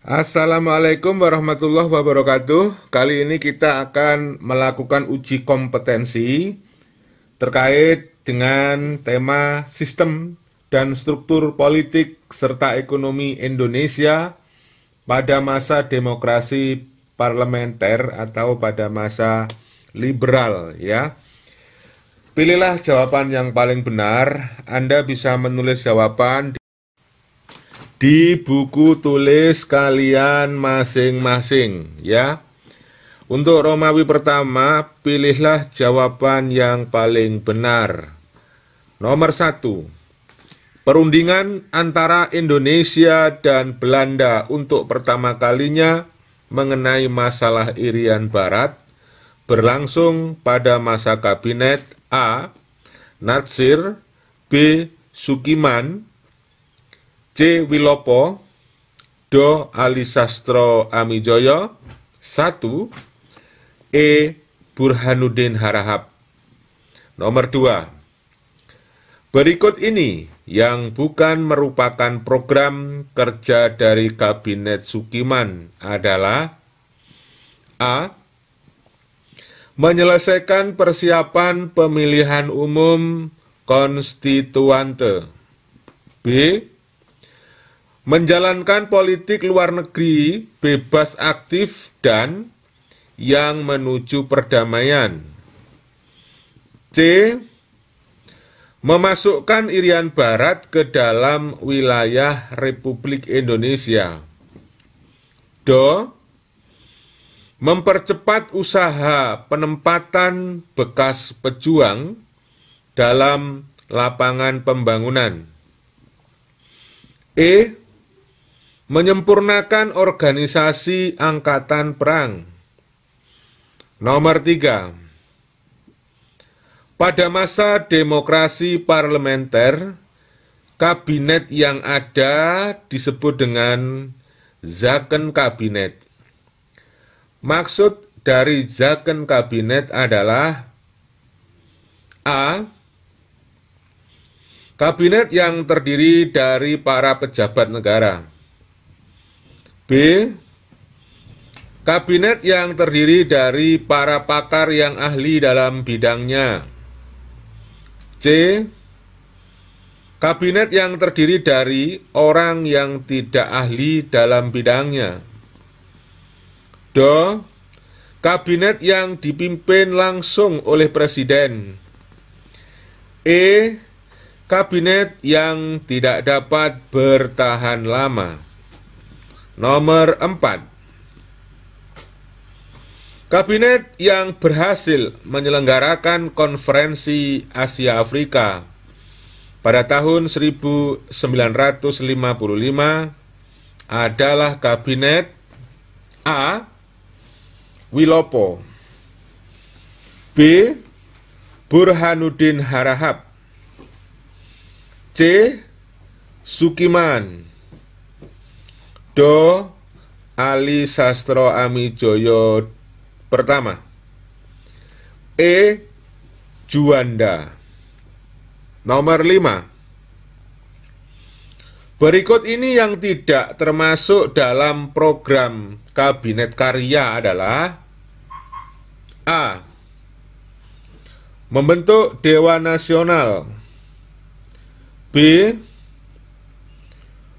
Assalamualaikum warahmatullahi wabarakatuh. Kali ini kita akan melakukan uji kompetensi terkait dengan tema sistem dan struktur politik serta ekonomi Indonesia pada masa demokrasi parlementer atau pada masa liberal ya. Pilihlah jawaban yang paling benar. Anda bisa menulis jawaban di buku tulis kalian masing-masing ya. Untuk Romawi pertama, pilihlah jawaban yang paling benar. Nomor 1. Perundingan antara Indonesia dan Belanda untuk pertama kalinya mengenai masalah Irian Barat berlangsung pada masa kabinet A. Natsir, B. Sukiman, C. Wilopo, Do. Alisastro Amijoyo, 1. E. Burhanuddin Harahap. Nomor 2. Berikut ini yang bukan merupakan program kerja dari Kabinet Sukiman adalah A. Menyelesaikan persiapan pemilihan umum konstituante. B. Menjalankan politik luar negeri bebas aktif dan yang menuju perdamaian. C. Memasukkan Irian Barat ke dalam wilayah Republik Indonesia. Do. Mempercepat usaha penempatan bekas pejuang dalam lapangan pembangunan. E. Menyempurnakan organisasi angkatan perang. Nomor 3. Pada masa demokrasi parlementer, kabinet yang ada disebut dengan Zaken Kabinet. Maksud dari Zaken Kabinet adalah A. Kabinet yang terdiri dari para pejabat negara. B. Kabinet yang terdiri dari para pakar yang ahli dalam bidangnya. C. Kabinet yang terdiri dari orang yang tidak ahli dalam bidangnya. Do. Kabinet yang dipimpin langsung oleh presiden. E. Kabinet yang tidak dapat bertahan lama. Nomor 4. Kabinet yang berhasil menyelenggarakan konferensi Asia Afrika pada tahun 1955 adalah Kabinet A. Wilopo, B. Burhanuddin Harahap, C. Sukiman, Do. Alisastro Amijoyo pertama, E. Juanda. Nomor 5. Berikut ini yang tidak termasuk dalam program Kabinet Karya adalah A. Membentuk Dewan Nasional. B.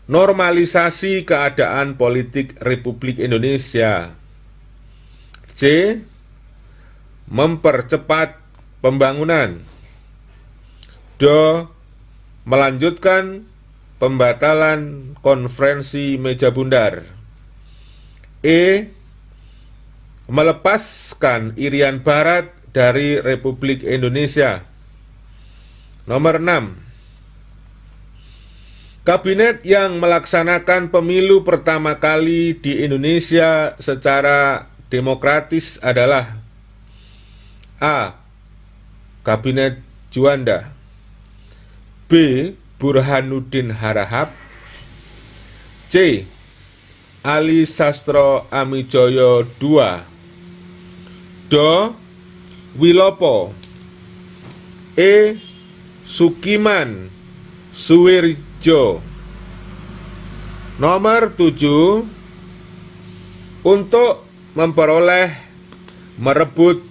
Normalisasi keadaan politik Republik Indonesia. C. Mempercepat pembangunan. Do. Melanjutkan pembatalan konferensi meja bundar. E. Melepaskan Irian Barat dari Republik Indonesia. Nomor 6. Kabinet yang melaksanakan pemilu pertama kali di Indonesia secara demokratis adalah A. Kabinet Juanda, B. Burhanuddin Harahap, C. Alisastro Amijoyo II, Do. Wilopo, E. Sukiman Suwirjo. Nomor 7. untuk memperoleh, merebut,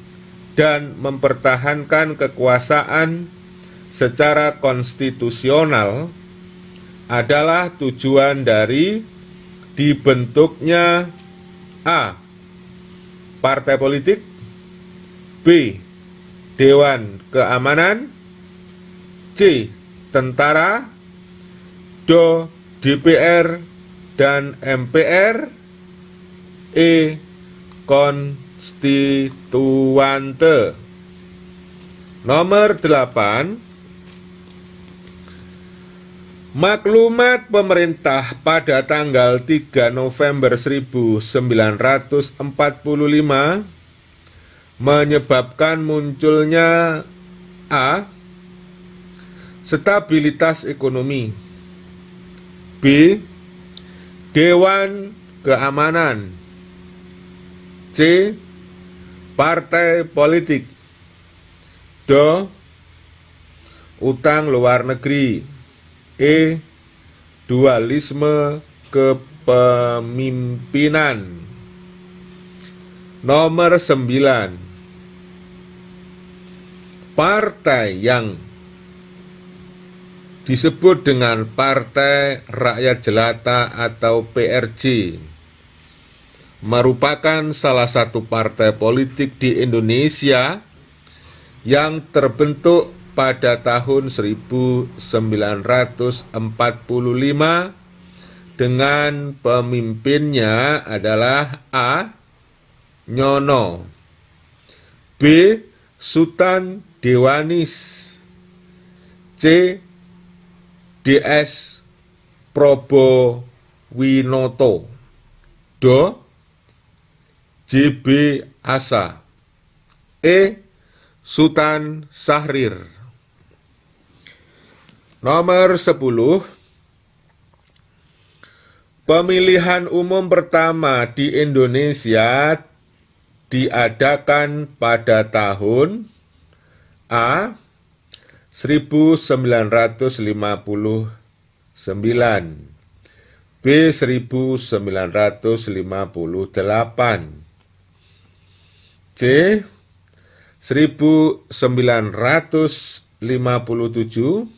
dan mempertahankan kekuasaan secara konstitusional adalah tujuan dari dibentuknya A. Partai politik, B. Dewan Keamanan, C. Tentara, D. DPR dan MPR, E. Konstituante. Nomor 8. Maklumat pemerintah pada tanggal 3 November 1945 menyebabkan munculnya A. Stabilitas ekonomi, B. Dewan Keamanan, C. Partai politik, D. Utang luar negeri, E. Dualisme kepemimpinan. Nomor 9. Partai yang disebut dengan Partai Rakyat Jelata atau PRJ merupakan salah satu partai politik di Indonesia yang terbentuk pada tahun 1945 dengan pemimpinnya adalah A. Nyono, B. Sutan Dewanis, C. DS Probowinoto, D. JB Asa, E. Sutan Syahrir. Nomor 10. Pemilihan umum pertama di Indonesia diadakan pada tahun A. 1959, B. 1958, C. 1957,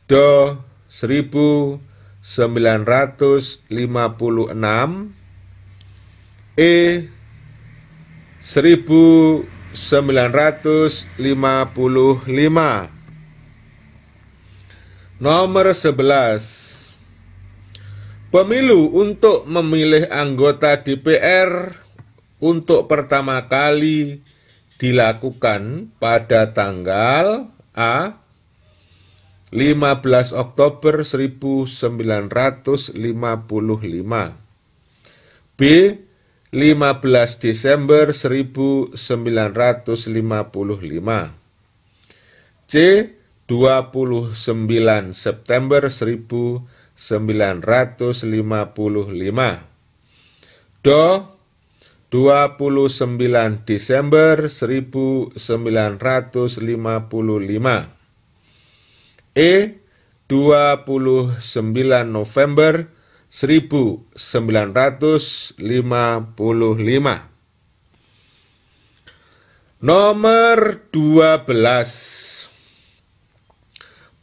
D. 1956, E. 1955. Nomor 11. Pemilu untuk memilih anggota DPR untuk pertama kali dilakukan pada tanggal A. 15 Oktober 1955, B. 15 Desember 1955, C. 29 September 1955, D. 29 Desember 1955, E. 29 November 1955. Nomor 12.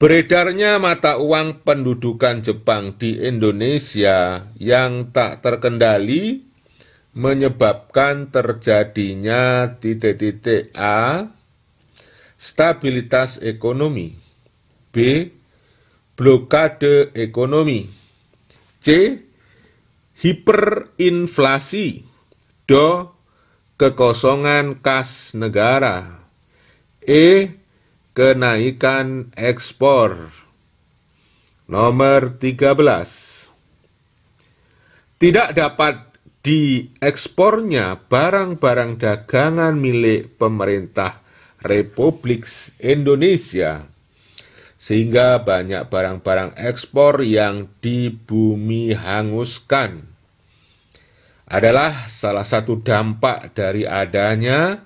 Beredarnya mata uang pendudukan Jepang di Indonesia yang tak terkendali menyebabkan terjadinya A. Stabilitas ekonomi, B. Blokade ekonomi, C. Hiperinflasi, D. Kekosongan kas negara, E. Kenaikan ekspor. Nomor 13. Tidak dapat diekspornya barang-barang dagangan milik pemerintah Republik Indonesia, sehingga banyak barang-barang ekspor yang dibumi hanguskan. Adalah salah satu dampak dari adanya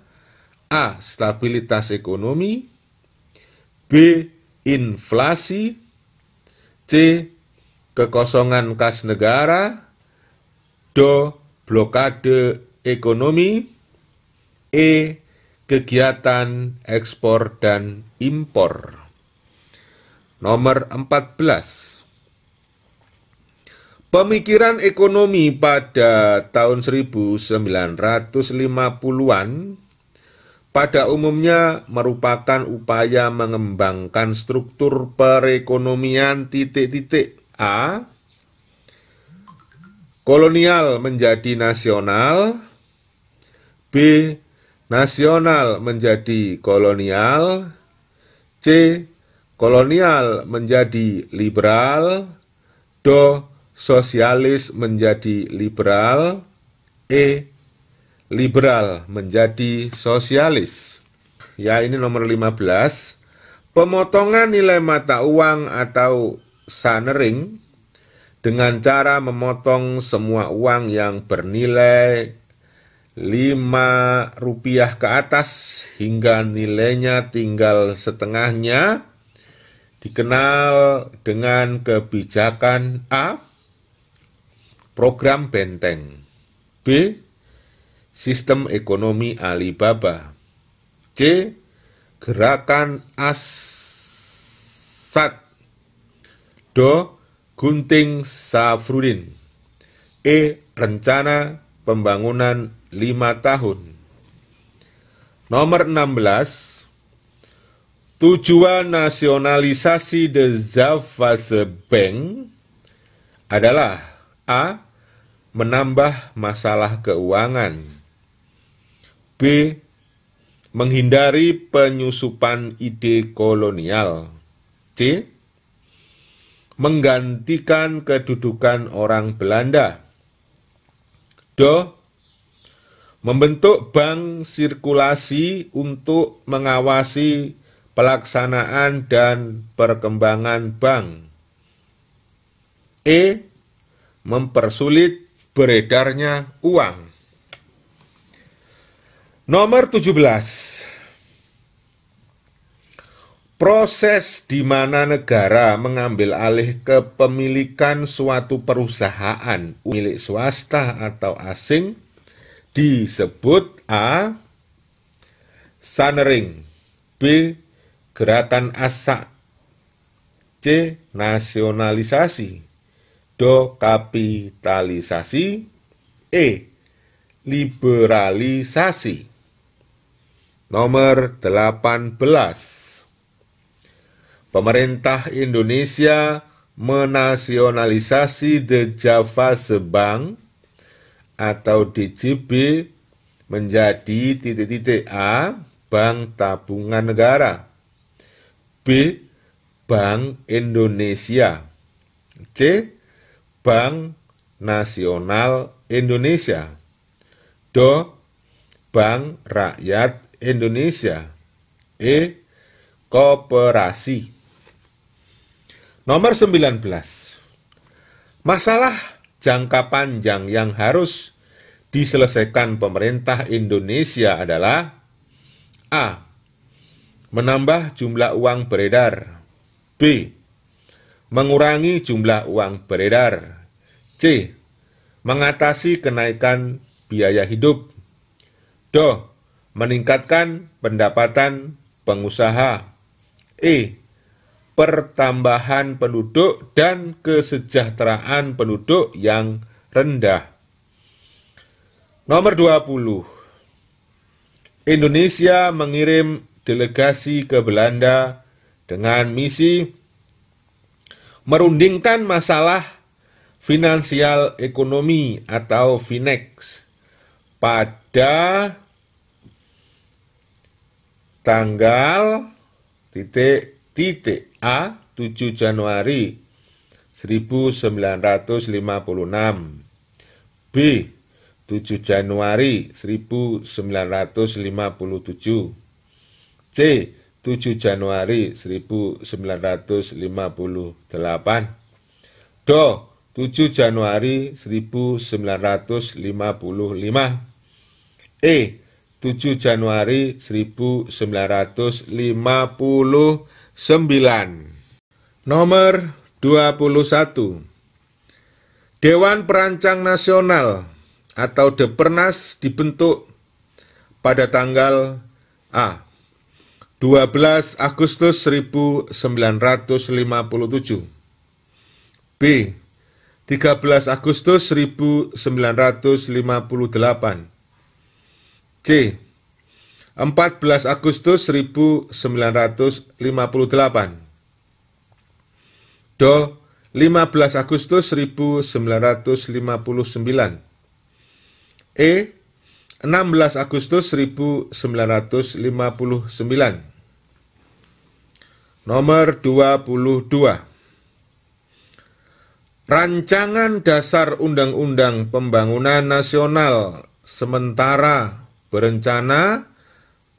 A. Stabilitas ekonomi, B. Inflasi, C. Kekosongan kas negara, D. blokade ekonomi. E. Kegiatan ekspor dan impor. Nomor 14. Pemikiran ekonomi pada tahun 1950-an pada umumnya merupakan upaya mengembangkan struktur perekonomian A. Kolonial menjadi nasional. B. Nasional menjadi kolonial. C. Kolonial menjadi liberal. Do. Sosialis menjadi liberal. E. Liberal menjadi sosialis. Ya, ini nomor 15. Pemotongan nilai mata uang atau sanering dengan cara memotong semua uang yang bernilai Rp5 ke atas hingga nilainya tinggal setengahnya dikenal dengan kebijakan A. Program Benteng. B. Sistem ekonomi Alibaba. C. Gerakan Assad. Do. Gunting Safrudin. E. Rencana pembangunan 5 tahun. Nomor 16. Tujuan nasionalisasi The Zavase Bank adalah A. Menambah masalah keuangan. B. Menghindari penyusupan ide kolonial. C. Menggantikan kedudukan orang Belanda. Do. Membentuk bank sirkulasi untuk mengawasi pelaksanaan dan perkembangan bank. E. Mempersulit beredarnya uang. Nomor 17. Proses di mana negara mengambil alih kepemilikan suatu perusahaan milik swasta atau asing disebut A. Sanering. B. Gerakan Assad. C. Nasionalisasi. Do. Kapitalisasi. E. Liberalisasi. Nomor 18. Pemerintah Indonesia menasionalisasi The Zavase Bank atau DJB menjadi A. Bank Tabungan Negara. B. Bank Indonesia. C. Bank Nasional Indonesia. Do. Bank Rakyat Indonesia. E. Koperasi. Nomor 19. Masalah jangka panjang yang harus diselesaikan pemerintah Indonesia adalah A. Menambah jumlah uang beredar. B. Mengurangi jumlah uang beredar. C. Mengatasi kenaikan biaya hidup. Do. Meningkatkan pendapatan pengusaha. E. Pertambahan penduduk dan kesejahteraan penduduk yang rendah. Nomor 20. Indonesia mengirim delegasi ke Belanda dengan misi merundingkan masalah finansial ekonomi atau FINEX pada tanggal A 7 Januari 1956, B 7 Januari 1957, C 7 Januari 1958, Do 7 Januari 1955, E 7 Januari 1959. Nomor 21. Dewan Perancang Nasional atau Depernas dibentuk pada tanggal A. 12 Agustus 1957, B. 13 Agustus 1958, C. 14 Agustus 1958, Do. 15 Agustus 1959, E. 16 Agustus 1959. Nomor 22. Rancangan Dasar Undang-Undang Pembangunan Nasional sementara berencana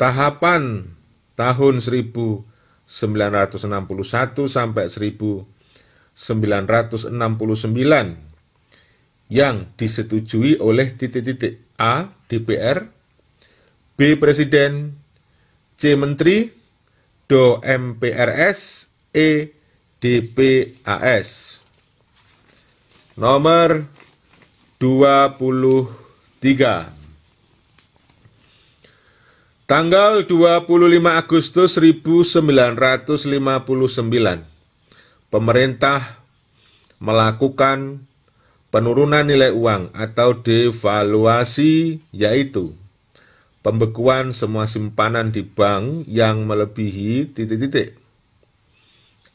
tahapan tahun 1961 sampai 1969 yang disetujui oleh A. DPR, B. Presiden, C. Menteri, Do. MPRS, E. DPAS. Nomor 23. Tanggal 25 Agustus 1959, pemerintah melakukan penurunan nilai uang atau devaluasi, yaitu pembekuan semua simpanan di bank yang melebihi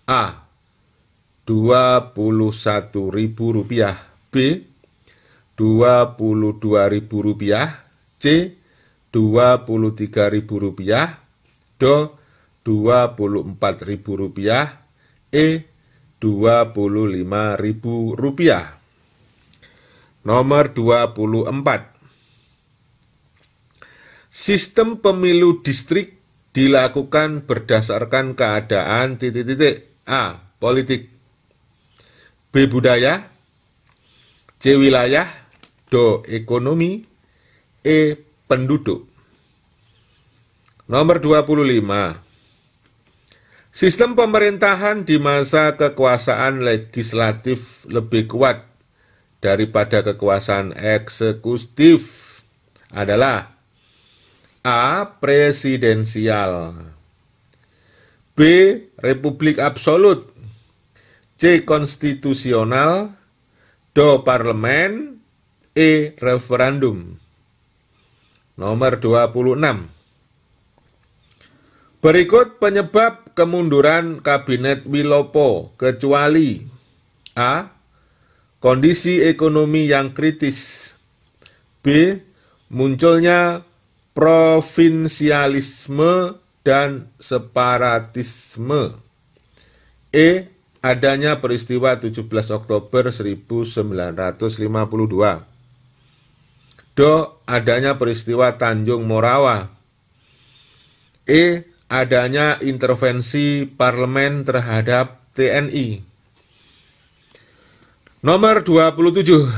A. Rp21.000, B. Rp22.000, C. Rp23.000, Do. Rp24.000, E. Rp25.000. Nomor 24. Sistem pemilu distrik dilakukan berdasarkan keadaan A. Politik, B. Budaya, C. Wilayah, Do. Ekonomi, E. Penduduk. Nomor 25. Sistem pemerintahan di masa kekuasaan legislatif lebih kuat daripada kekuasaan eksekutif adalah A. Presidensial, B. Republik absolut, C. Konstitusional, Do. Parlemen, E. Referendum. Nomor 26. Berikut penyebab kemunduran Kabinet Wilopo kecuali A. Kondisi ekonomi yang kritis, B. Munculnya provinsialisme dan separatisme, E. Adanya peristiwa 17 Oktober 1952, Do. Adanya peristiwa Tanjung Morawa, E. Adanya intervensi parlemen terhadap TNI. Nomor 27.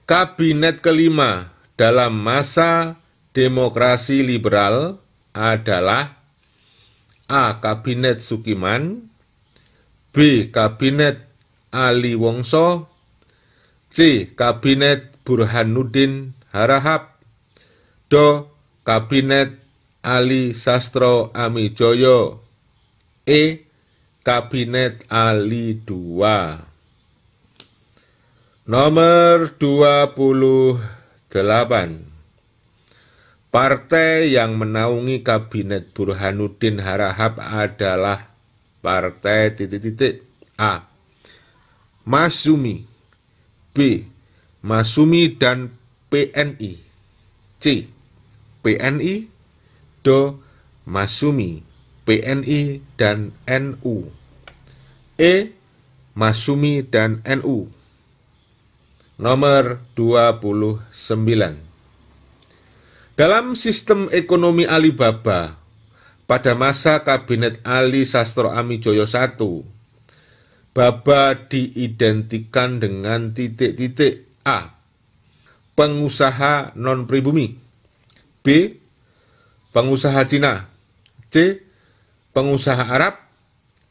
Kabinet kelima dalam masa demokrasi liberal adalah A. Kabinet Sukiman, B. Kabinet Ali Wongso, C. Kabinet Burhanuddin Harahap, Do. Kabinet Ali Sastro Amijoyo, E. Kabinet Ali II. Nomor 28. Partai yang menaungi Kabinet Burhanuddin Harahap adalah Partai A. Masyumi, B. Masyumi dan PNI, C. PNI, Do. Masyumi, PNI dan NU, E. Masyumi dan NU. Nomor 29. Dalam sistem ekonomi Alibaba pada masa Kabinet Ali Sastro Amijoyo I, Baba diidentikan dengan A. Pengusaha non-pribumi, B. Pengusaha Cina, C. Pengusaha Arab,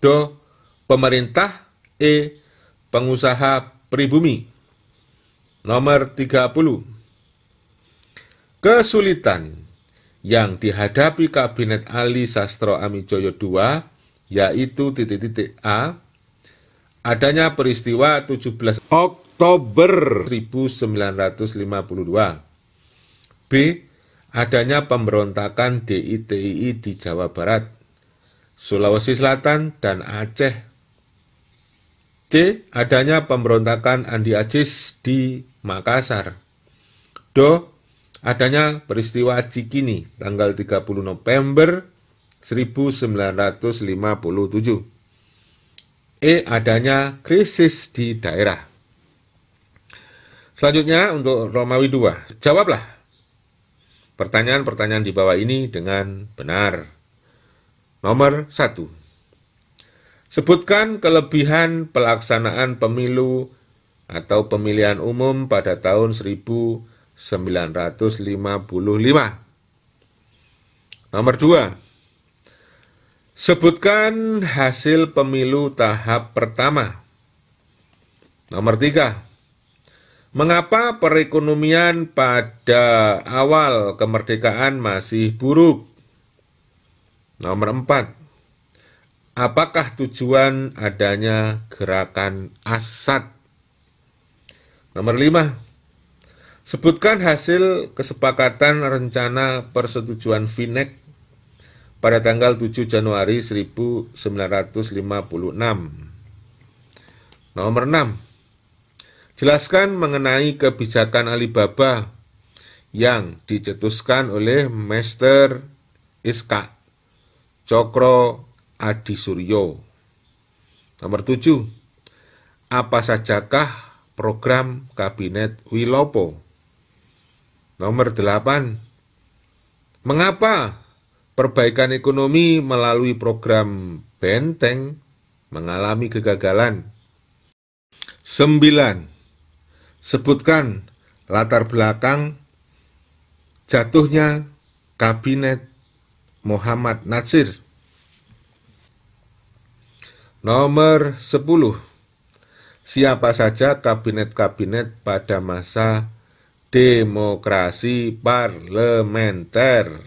Do. Pemerintah, E. Pengusaha pribumi. Nomor 30. Kesulitan yang dihadapi Kabinet Ali Sastro Amijoyo II yaitu A. Adanya peristiwa 17 Oktober 1952. B. Adanya pemberontakan DITII di Jawa Barat, Sulawesi Selatan, dan Aceh. C. Adanya pemberontakan Andi Ajis di Makassar. Do. Adanya peristiwa Cikini tanggal 30 November 1957. E. Adanya krisis di daerah. Selanjutnya untuk Romawi 2. Jawablah pertanyaan-pertanyaan di bawah ini dengan benar. Nomor 1. Sebutkan kelebihan pelaksanaan pemilu atau pemilihan umum pada tahun 1955. Nomor 2. Sebutkan hasil pemilu tahap pertama. Nomor 3. Mengapa perekonomian pada awal kemerdekaan masih buruk? Nomor 4. Apakah tujuan adanya gerakan Assad? Nomor 5. Sebutkan hasil kesepakatan rencana persetujuan FINEK pada tanggal 7 Januari 1956. Nomor 6. Jelaskan mengenai kebijakan Alibaba yang dicetuskan oleh Mr. Iskak Cokro Adisuryo. Nomor 7. Apa sajakah program Kabinet Wilopo? Nomor 8. Mengapa perbaikan ekonomi melalui program Benteng mengalami kegagalan? 9. Sebutkan latar belakang jatuhnya Kabinet Muhammad Natsir. Nomor 10. Siapa saja kabinet-kabinet pada masa demokrasi parlementer?